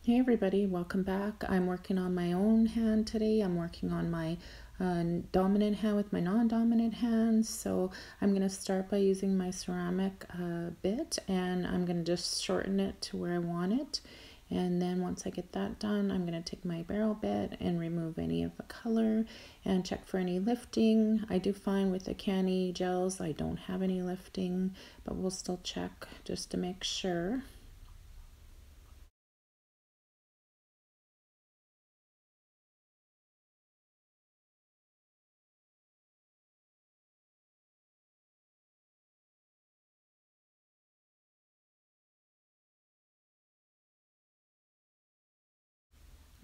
Hey everybody, welcome back. I'm working on my own hand today. I'm working on my dominant hand with my non-dominant hand. So I'm going to start by using my ceramic bit, and I'm going to just shorten it to where I want it. And then once I get that done, I'm going to take my barrel bit and remove any of the color and check for any lifting. I do find with the Canni gels I don't have any lifting, but we'll still check just to make sure.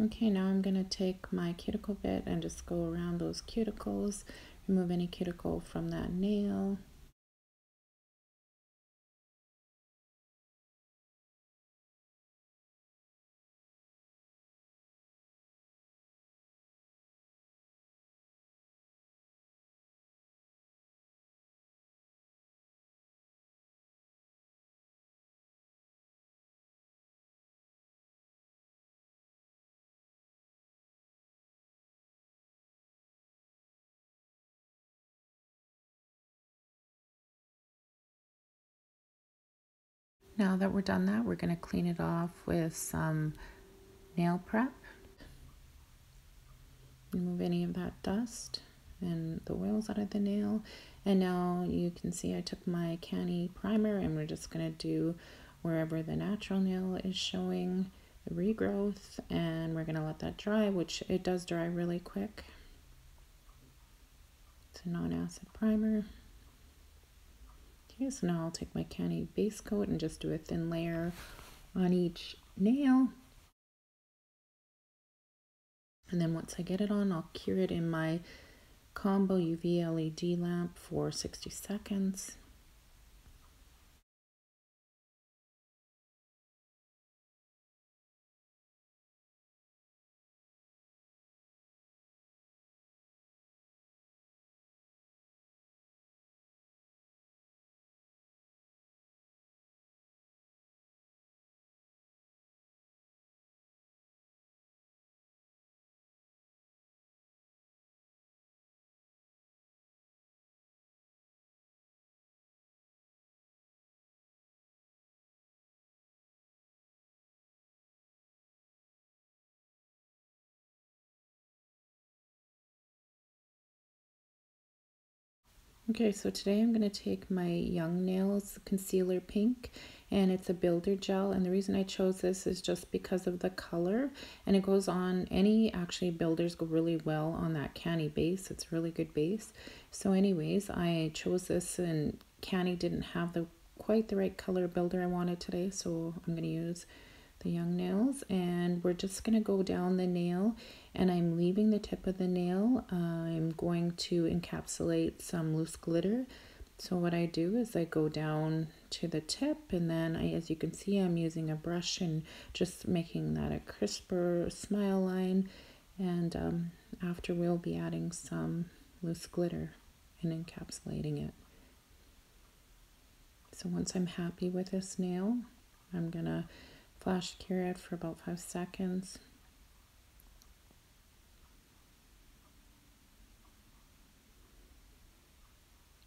Okay, now I'm going to take my cuticle bit and just go around those cuticles, remove any cuticle from that nail. Now that we're done that, we're going to clean it off with some nail prep. Remove any of that dust and the oils out of the nail. And now you can see I took my Canni primer, and we're just going to do wherever the natural nail is showing the regrowth, and we're going to let that dry, which it does dry really quick. It's a non-acid primer. Okay, so now I'll take my Canni base coat and just do a thin layer on each nail. And then once I get it on, I'll cure it in my combo UV LED lamp for 60 seconds. Okay, so today I'm going to take my Young Nails Concealer Pink, and it's a builder gel, and the reason I chose this is just because of the color, and it goes on any, actually builders go really well on that Canni base. It's really good base. So anyways, I chose this, and Canni didn't have the quite the right color builder I wanted today, so I'm going to use the Young Nails, and we're just going to go down the nail, and I'm leaving the tip of the nail. I'm going to encapsulate some loose glitter. So what I do is I go down to the tip, and then as you can see, I'm using a brush and just making that a crisper smile line, and after we'll be adding some loose glitter and encapsulating it. So once I'm happy with this nail, I'm gonna flash cure it for about 5 seconds.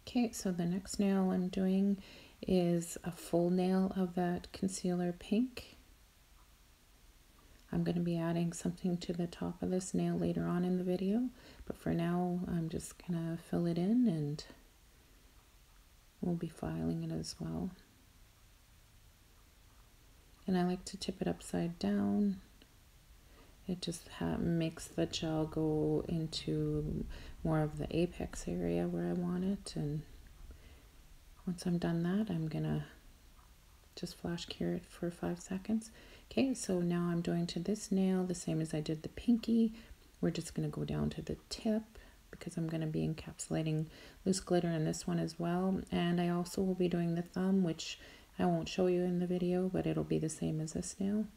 Okay, so the next nail I'm doing is a full nail of that concealer pink. I'm going to be adding something to the top of this nail later on in the video, but for now I'm just going to fill it in, and we'll be filing it as well. And I like to tip it upside down. It just makes the gel go into more of the apex area where I want it. And once I'm done that, I'm gonna just flash cure it for 5 seconds. Okay, so now I'm doing to this nail the same as I did the pinky. We're just gonna go down to the tip because I'm gonna be encapsulating loose glitter in this one as well. And I also will be doing the thumb, which I won't show you in the video, but it'll be the same as this nail.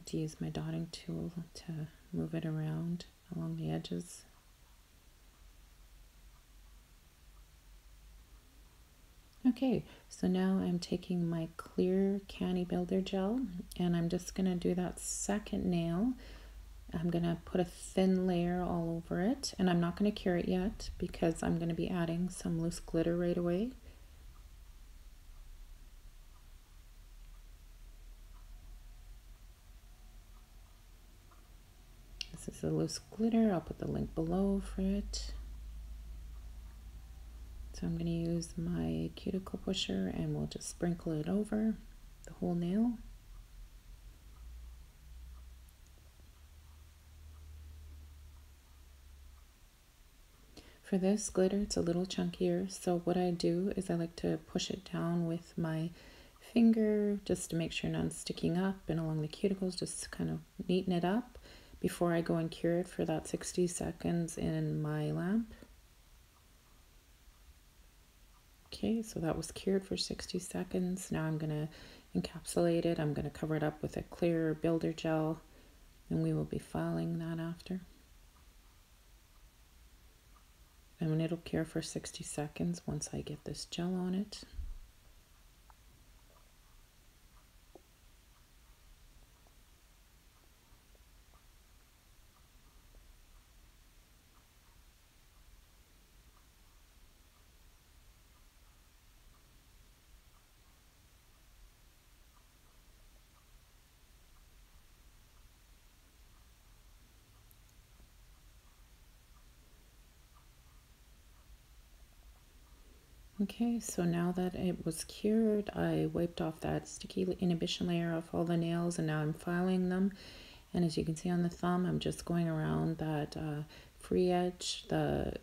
have to use my dotting tool to move it around along the edges. Okay, so now I'm taking my clear Canni Builder Gel and I'm just going to do that second nail. I'm going to put a thin layer all over it, and I'm not going to cure it yet because I'm going to be adding some loose glitter right away. This is the loose glitter. I'll put the link below for it. So I'm going to use my cuticle pusher and we'll just sprinkle it over the whole nail. For this glitter, it's a little chunkier, so what I do is I like to push it down with my finger just to make sure none's sticking up, and along the cuticles just to kind of neaten it up before I go and cure it for that 60 seconds in my lamp. Okay, so that was cured for 60 seconds. Now I'm going to encapsulate it. I'm going to cover it up with a clear builder gel, and we will be filing that after. And it'll cure for 60 seconds once I get this gel on it. Okay, so now that it was cured, I wiped off that sticky inhibition layer off all the nails, and now I'm filing them. And as you can see on the thumb, I'm just going around that free edge, the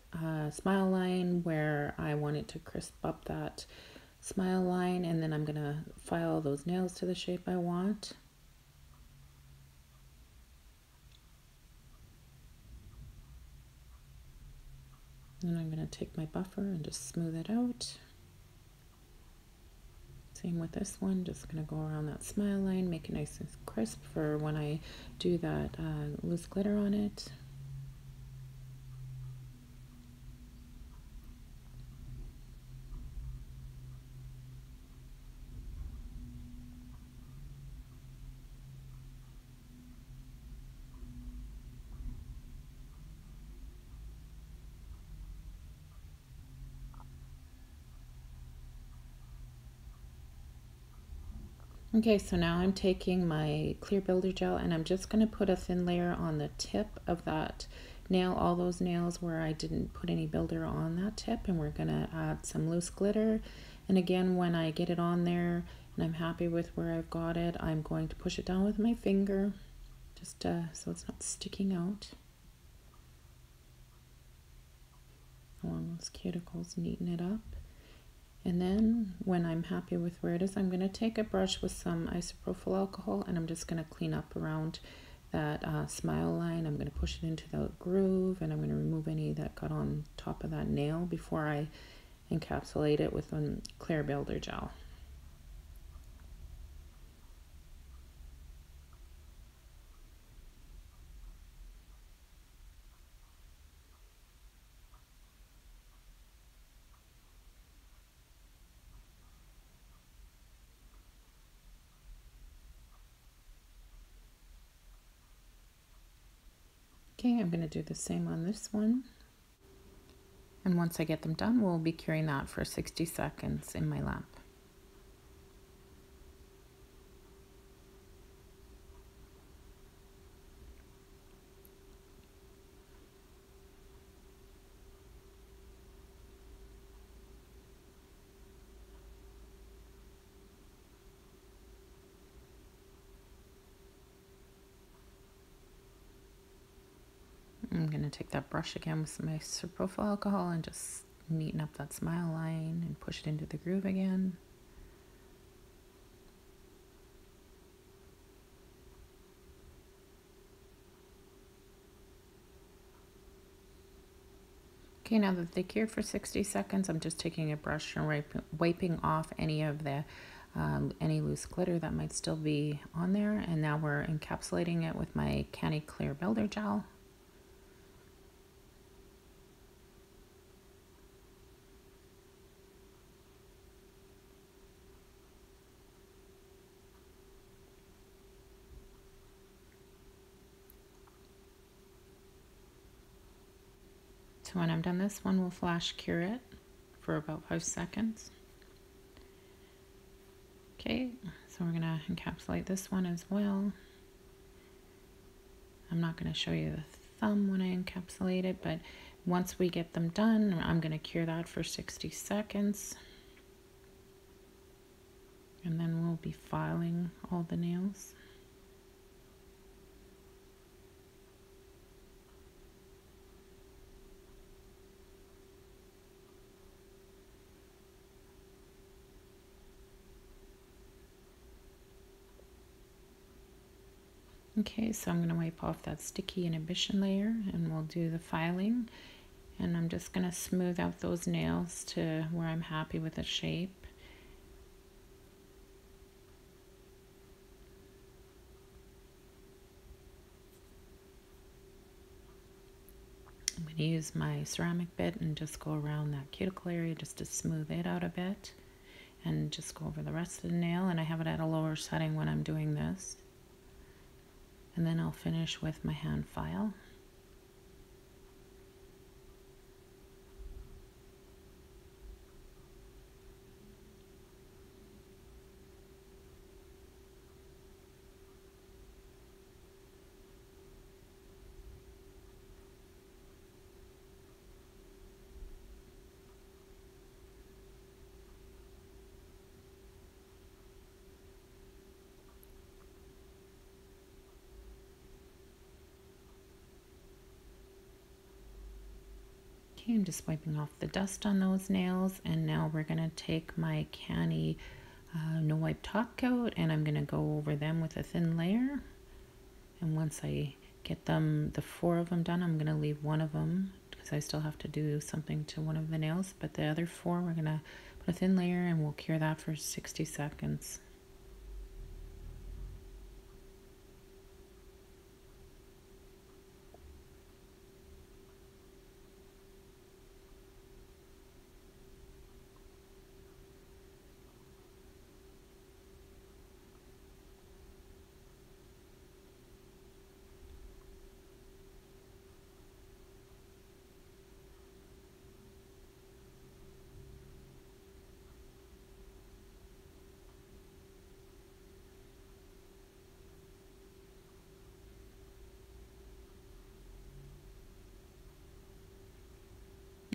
smile line where I want it to crisp up that smile line, and then I'm going to file those nails to the shape I want. And I'm going to take my buffer and just smooth it out. Same with this one, just going to go around that smile line, make it nice and crisp for when I do that loose glitter on it. Okay, so now I'm taking my clear builder gel and I'm just going to put a thin layer on the tip of that nail, all those nails where I didn't put any builder on that tip, and we're going to add some loose glitter. And again, when I get it on there and I'm happy with where I've got it, I'm going to push it down with my finger just so it's not sticking out along those cuticles, neaten it up. And then when I'm happy with where it is, I'm going to take a brush with some isopropyl alcohol and I'm just going to clean up around that smile line. I'm going to push it into the groove, and I'm going to remove any that got on top of that nail before I encapsulate it with a clear builder gel. Okay, I'm going to do the same on this one. And once I get them done, we'll be curing that for 60 seconds in my lamp. I'm going to take that brush again with some isopropyl alcohol and just neaten up that smile line and push it into the groove again. Okay, now that they cured for 60 seconds, I'm just taking a brush and wiping off any of the any loose glitter that might still be on there. And now we're encapsulating it with my Canni Clear Builder Gel. So when I'm done this one, we'll flash cure it for about 5 seconds. Okay, so we're gonna encapsulate this one as well. I'm not gonna show you the thumb when I encapsulate it, but once we get them done, I'm gonna cure that for 60 seconds. And then we'll be filing all the nails. Okay, so I'm going to wipe off that sticky inhibition layer and we'll do the filing. And I'm just going to smooth out those nails to where I'm happy with the shape. I'm going to use my ceramic bit and just go around that cuticle area just to smooth it out a bit. And just go over the rest of the nail, and I have it at a lower setting when I'm doing this. And then I'll finish with my hand file. I'm just wiping off the dust on those nails, and now we're going to take my Canni no wipe top coat and I'm going to go over them with a thin layer. And once I get them, the 4 of them done, I'm going to leave one of them because I still have to do something to one of the nails, but the other 4 we're going to put a thin layer and we'll cure that for 60 seconds.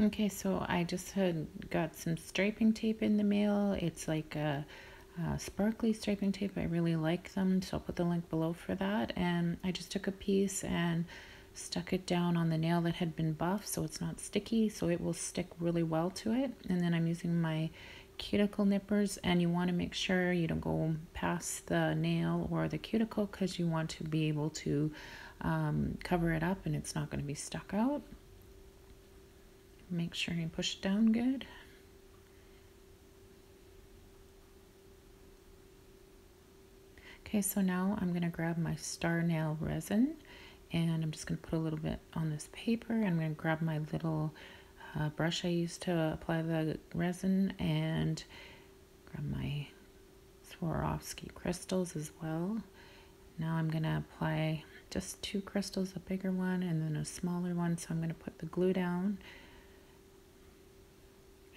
Okay, so I just had got some striping tape in the mail. It's like a sparkly striping tape. I really like them, so I'll put the link below for that. And I just took a piece and stuck it down on the nail that had been buffed so it's not sticky, so it will stick really well to it. And then I'm using my Cuticle Nippers, and you want to make sure you don't go past the nail or the cuticle because you want to be able to cover it up and it's not going to be stuck out. Make sure you push it down good. Okay, so now I'm going to grab my star nail resin and I'm just going to put a little bit on this paper. I'm going to grab my little brush I used to apply the resin and grab my Swarovski crystals as well. Now I'm going to apply just 2 crystals, a bigger one and then a smaller one. So I'm going to put the glue down.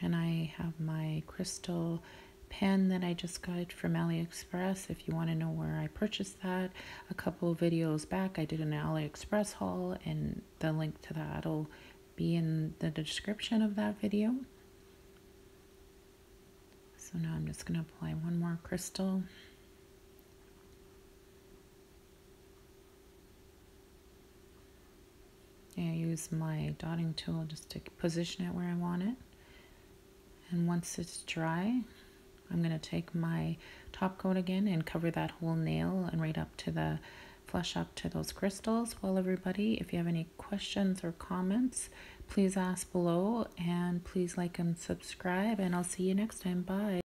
And I have my crystal pen that I just got from AliExpress. If you want to know where I purchased that, a couple of videos back I did an AliExpress haul, and the link to that will be in the description of that video. So now I'm just going to apply one more crystal. And I use my dotting tool just to position it where I want it. And once it's dry, I'm going to take my top coat again and cover that whole nail and right up to the flush up to those crystals. Well, everybody, if you have any questions or comments, please ask below, and please like and subscribe, and I'll see you next time. Bye.